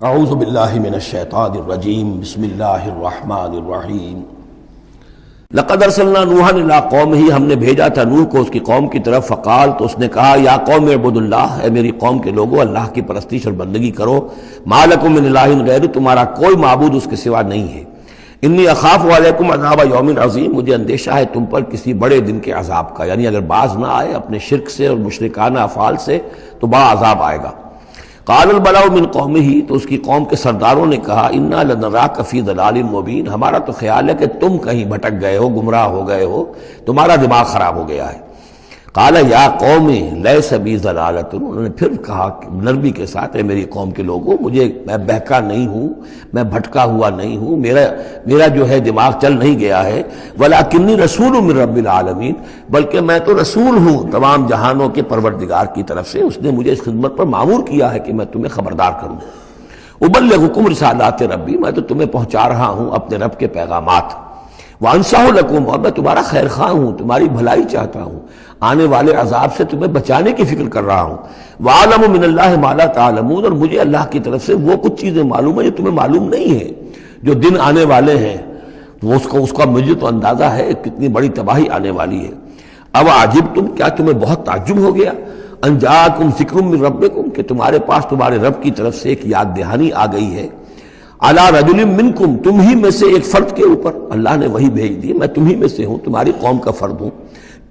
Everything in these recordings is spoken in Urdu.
اعوذ باللہ من الشیطان الرجیم بسم اللہ الرحمن الرحیم لقد ارسلنا نوحا الی قومہ، ہم نے بھیجا تھا نوح کو اس کی قوم کی طرف، فقال تو اس نے کہا یا قوم اعبدوا اللہ، اے میری قوم کے لوگو اللہ کی پرستش اور بندگی کرو، ما لکم من الہ غیر، تمہارا کوئی معبود اس کے سوا نہیں ہے، انی اخاف علیکم عذاب یوم عظیم، مجھے اندیشہ ہے تم پر کسی بڑے دن کے عذاب کا، یعنی اگر باز نہ آئے اپنے شرک سے اور مشرکانہ افعال سے تو بڑا عذاب آئے گا۔ قال الملأ من قومہ، تو اس کی قوم کے سرداروں نے کہا انا لنراک فی ضلال مبین، ہمارا تو خیال ہے کہ تم کہیں بھٹک گئے ہو، گمراہ ہو گئے ہو، تمہارا دماغ خراب ہو گیا ہے۔ قال یا قوم لیس بی ضلالۃ، انہوں نے پھر کہا نرمی کے ساتھ، اے میری قوم کے لوگوں، میں بہکا نہیں ہوں، میں بھٹکا ہوا نہیں ہوں، میرا جو ہے دماغ چل نہیں گیا ہے، ولکنی رسول من رب العالمین، بلکہ میں تو رسول ہوں تمام جہانوں کے پروردگار کی طرف سے، اس نے مجھے اس خدمت پر مامور کیا ہے کہ میں تمہیں خبردار کروں۔ ابلغکم رسالات ربی، میں تو تمہیں پہنچا رہا ہوں اپنے رب کے پیغامات، وانصح لکم، اور میں تمہارا خیر خواہ ہوں، تمہاری بھلائی چاہتا ہوں، آنے والے عذاب سے تمہیں بچانے کی فکر کر رہا ہوں۔ وَأَعْلَمُ مِنَ اللَّهِ مَا لَا تَعْلَمُونَ، اور مجھے اللہ کی طرف سے وہ کچھ چیزیں معلوم ہیں جو تمہیں معلوم نہیں ہے، جو دن آنے والے ہیں وہ اس کا مجھے تو اندازہ ہے کتنی بڑی تباہی آنے والی ہے۔ اب عجبتم، کیا تمہیں بہت تعجب ہو گیا، ان جاءکم ذکر من ربکم، کہ تمہارے پاس تمہارے رب کی طرف سے ایک یاد دہانی آ گئی ہے، علی رجل منکم، تم ہی میں سے ایک فرد کے اوپر اللہ نے وہی بھیج دی، میں تم ہی میں سے ہوں، تمہاری قوم کا فرد ہوں،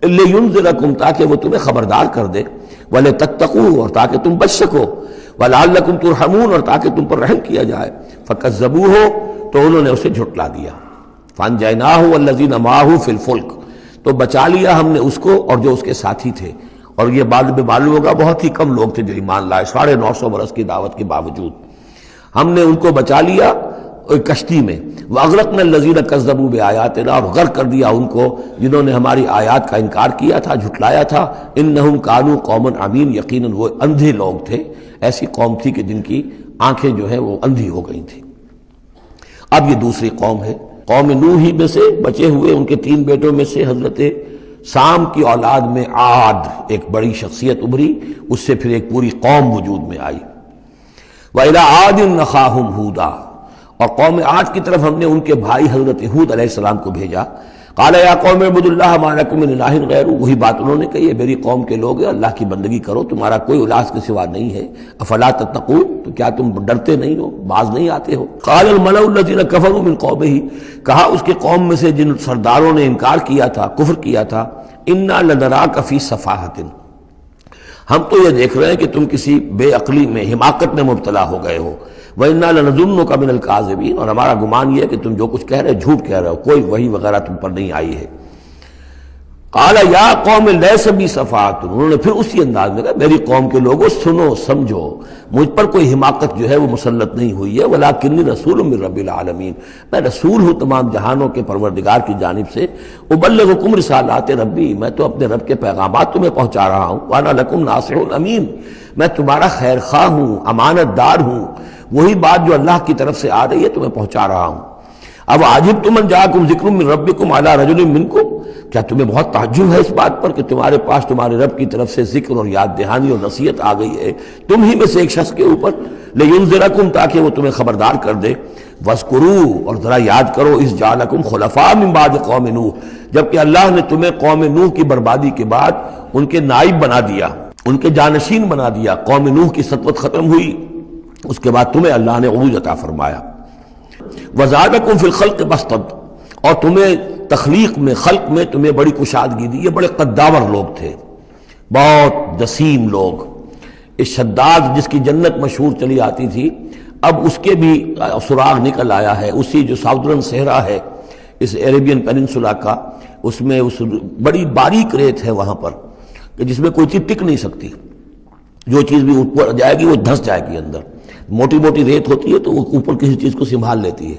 لینذرکم، تاکہ وہ تمہیں خبردار کر دے، ولتتقوا، اور تاکہ تم بچ سکو، ولعلکم ترحمون، اور تاکہ تم پر رحم کیا جائے۔ فکذبوہ، تو انہوں نے اسے جھٹلا دیا، فانجیناہ والذین معہ فی الفلک، تو بچا لیا ہم نے اس کو اور جو اس کے ساتھی تھے، اور یہ بعد میں معلوم ہوگا بہت ہی کم لوگ تھے جو ایمان لائے، 950 برس کی دعوت کے باوجود ہم نے ان کو بچا لیا کشتی میں۔ وَأَغْرَقْنَا الَّذِينَ كَذَّبُوا بِآيَاتِنَا، اور غرق کر دیا ان کو جنہوں نے ہماری آیات کا انکار کیا تھا، جھٹلایا تھا۔ إِنَّهُمْ كَانُوا قَوْمًا عَمِينَ، یقیناً وہ اندھے لوگ تھے، ایسی قوم تھی کہ جن کی آنکھیں جو ہیں وہ اندھی ہو گئی تھیں۔ اب یہ دوسری قوم ہے، قوم نوح ہی میں سے بچے ہوئے ان کے 3 بیٹوں میں سے حضرت سام کی اولاد میں عاد ایک بڑی شخصیت ابھری، اس سے پھر ایک پوری قوم وجود میں آئی۔ وَإِلَىٰ عَادٍ أَخَاهُمْ هُودًا، اور قوم عاد کی طرف ہم نے ان کے بھائی حضرت ہود علیہ السلام کو بھیجا۔ قال یا قوم اعبدوا اللہ ما لکم من الہ غیر، وہی بات انہوں نے کہی ہے، میری قوم کے لوگ اللہ کی بندگی کرو، تمہارا کوئی الہ کے سوا نہیں ہے، افلا تتقون، تو کیا تم ڈرتے نہیں ہو، باز نہیں آتے ہو۔ قال الملأ الذین کفروا من قومہ، کہا اس کے قوم میں سے جن سرداروں نے انکار کیا تھا، کفر کیا تھا، انا لنراک فی صفاحۃ، ہم تو یہ دیکھ رہے ہیں کہ تم کسی بے عقلی میں، حماقت میں مبتلا ہو گئے ہو، وَإِنَّا لَنَظُنُّكَ مِنَ الْكَاذِبِينَ، اور ہمارا گمان یہ ہے کہ تم جو کچھ کہہ رہے ہو جھوٹ کہہ رہے ہو، کوئی وحی وغیرہ تم پر نہیں آئی ہے۔ قَالَ يَا قَوْمِ لَيْسَ بِي صَفَاحَةٌ، انہوں نے پھر اسی انداز میں کہا میری قوم کے لوگوں سنو سمجھو، مجھ پر کوئی حماقت جو ہے وہ مسلط نہیں ہوئی ہے، وَلَٰكِنِّي رَسُولٌ مِّن رَّبِّ الْعَالَمِينَ، میں رسول ہوں تمام جہانوں کے پروردگار کی جانب سے، أُبَلِّغُكُمْ رِسَالَاتِ رَبِّي، میں تو اپنے رب کے پیغامات تمہیں پہنچا رہا ہوں، وَأَنَا لَكُمْ نَاصِحٌ أَمِينٌ، میں تمہارا خیر خواہ ہوں، امانت دار ہوں، وہی بات جو اللہ کی طرف سے آ رہی ہے تمہیں پہنچا رہا ہوں۔ اب عجبتم ان جاءکم ذکر من ربکم علی رجل منکم، کیا تمہیں بہت تعجب ہے اس بات پر کہ تمہارے پاس تمہارے رب کی طرف سے ذکر اور یاد دہانی اور نصیحت آ گئی ہے تم ہی میں سے ایک شخص کے اوپر، لینذرکم، تاکہ وہ تمہیں خبردار کر دے، واذکروا، اور ذرا یاد کرو، اذ جعلکم خلفاء من بعد قوم نوح، جبکہ اللہ نے تمہیں قوم نوح کی بربادی کے بعد ان کے نائب بنا دیا، ان کے جانشین بنا دیا، قوم نوح کی سطوت ختم ہوئی، اس کے بعد تمہیں اللہ نے عروج عطا فرمایا۔ وزادکم فی الخلق بسطۃ، اور تمہیں تخلیق میں، خلق میں تمہیں بڑی کشادگی دی، یہ بڑے قداور لوگ تھے، بہت جسیم لوگ۔ اس شداد جس کی جنت مشہور چلی آتی تھی، اب اس کے بھی سراغ نکل آیا ہے، اسی جو ساؤدرن صحرا ہے اس عربین پیننسولا کا، اس میں اس بڑی باریک ریت ہے وہاں پر کہ جس میں کوئی چیز ٹک نہیں سکتی، جو چیز بھی اوپر جائے گی وہ دھس جائے گی اندر، موٹی موٹی ریت ہوتی ہے تو وہ اوپر کسی چیز کو سنبھال لیتی ہے،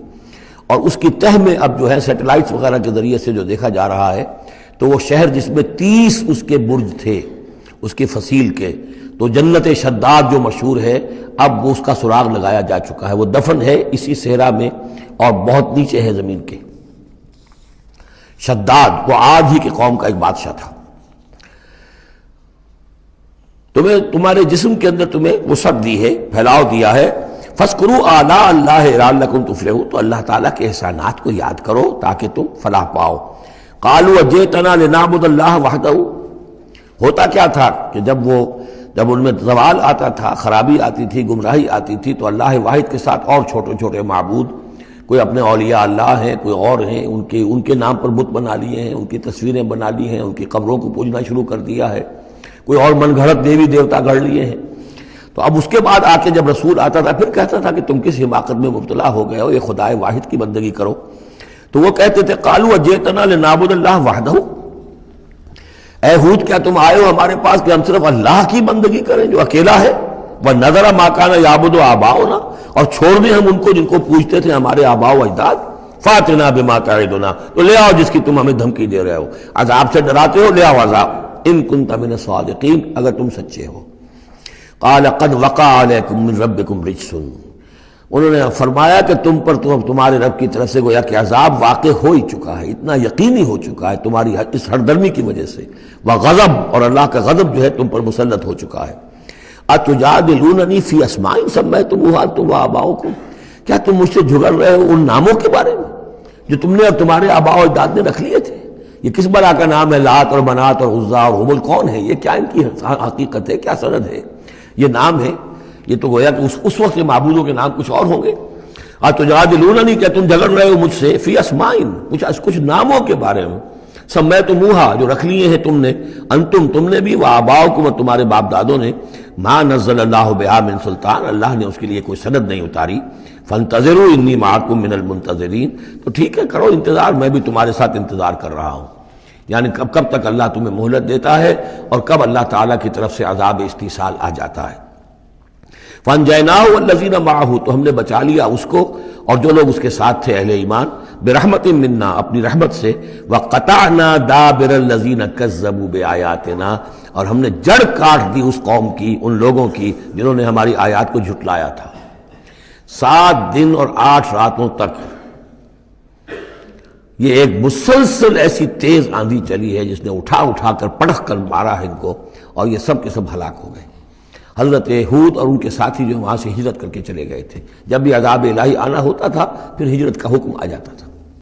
اور اس کی تہ میں اب جو ہے سیٹلائٹس وغیرہ کے ذریعے سے جو دیکھا جا رہا ہے، تو وہ شہر جس میں 30 اس کے برج تھے اس کی فصیل کے، تو جنت شداد جو مشہور ہے اب اس کا سراغ لگایا جا چکا ہے، وہ دفن ہے اسی صحرا میں اور بہت نیچے ہے زمین کے۔ شداد وہ عاد ہی کی قوم کا ایک بادشاہ تھا۔ تمہیں تمہارے جسم کے اندر تمہیں وسعت دی ہے، پھیلاؤ دیا ہے، فَاذْكُرُوا آلَاءَ اللَّهِ لَعَلَّكُمْ تُفْلِحُونَ، تو اللہ تعالیٰ کے احسانات کو یاد کرو تاکہ تم فلاح پاؤ۔ قَالُوا أَجِئْتَنَا لِنَعْبُدَ اللَّهَ وَحْدَهُ، ہوتا کیا تھا کہ جب ان میں زوال آتا تھا، خرابی آتی تھی، گمراہی آتی تھی، تو اللہ واحد کے ساتھ اور چھوٹے چھوٹے معبود، کوئی اپنے اولیاء اللہ ہیں، کوئی اور ہیں، ان کے نام پر بت بنا لیے ہیں، ان کی تصویریں بنا لی ہیں، ان کی قبروں کو پوجنا شروع کر دیا ہے، کوئی اور من گھڑت دیوی دیوتا گھڑ لیے ہیں۔ تو اب اس کے بعد آ کے جب رسول آتا تھا پھر کہتا تھا کہ تم کس حماقت میں مبتلا ہو گئے ہو، یہ خدائے واحد کی بندگی کرو۔ تو وہ کہتے تھے قالوا اجئتنا لنعبد اللہ وحدہ، اے ہود کیا تم آئے ہو ہمارے پاس کہ ہم صرف اللہ کی بندگی کریں جو اکیلا ہے، وَنَذَرَ مَا كَانَ يَعْبُدُ آبَاؤُنَا، اور چھوڑ دیں ہم ان کو جن کو پوجتے تھے ہمارے آباء و اجداد، فَأْتِنَا بِمَا تَعِدُنَا، تو لے آؤ جس کی تم ہمیں دھمکی دے رہے ہو، عذاب سے ڈراتے ہو، لے آؤ عذاب، ان كنت من الصادقین، اگر تم سچے ہو۔ قال قد وقع علیکم من ربکم رجس، انہوں نے فرمایا کہ تم پر تمہارے رب کی طرف سے گویا کہ عذاب واقع ہو ہی چکا ہے، اتنا یقینی ہو چکا ہے تمہاری اس ہردرمی کی وجہ سے، وغضب، اور اللہ کا غضب جو ہے تم پر مسلط ہو چکا ہے۔ اتجادلوننی فی اسماء سمیتموہا انتم وآباؤکم، کیا تم مجھ سے جھگڑ رہے ہو ان ناموں کے بارے میں جو تم نے اور تمہارے آباء و اجداد نے رکھ لیے تھے؟ یہ کس بلا کا نام ہے؟ لات اور منات اور عزا اور ہبل کون ہے یہ؟ کیا ان کی حقیقت ہے؟ کیا سند ہے؟ یہ نام ہے، یہ تو گویا کہ اس وقت کے معبودوں کے نام کچھ اور ہوں گے۔ اتجادلوننی، کیا تم جھگڑ رہے ہو مجھ سے فی اسماء، کچھ ناموں کے بارے میں، سمیتموہا، جو رکھ لیے ہیں تم نے، انتم، تم نے بھی، وآباؤکم، اور تمہارے باپ دادوں نے، ما نزل اللہ بہا من سلطان، اللہ نے اس کے لیے کوئی سند نہیں اتاری، فانتظروا انی معکم من المنتظرین، تو ٹھیک ہے کرو انتظار، میں بھی تمہارے ساتھ انتظار کر رہا ہوں۔ یعنی کب تک اللہ تمہیں مہلت دیتا ہے اور کب اللہ تعالیٰ کی طرف سے عذاب استیصال آ جاتا ہے۔ فانجیناہ والذین معہ، تو ہم نے بچا لیا اس کو اور جو لوگ اس کے ساتھ تھے اہل ایمان، برحمت منا، اپنی رحمت سے، وقطعنا دابر الذین کذبوا بآیاتنا، اور ہم نے جڑ کاٹ دی اس قوم کی، ان لوگوں کی جنہوں نے ہماری آیات کو جھٹلایا تھا۔ 7 دن اور 8 راتوں تک یہ ایک مسلسل ایسی تیز آندھی چلی ہے جس نے اٹھا کر پٹخ کر مارا ہے ان کو، اور یہ سب کے سب ہلاک ہو گئے۔ حضرت ہود اور ان کے ساتھی جو وہاں سے ہجرت کر کے چلے گئے تھے، جب بھی عذاب الہی آنا ہوتا تھا پھر ہجرت کا حکم آ جاتا تھا۔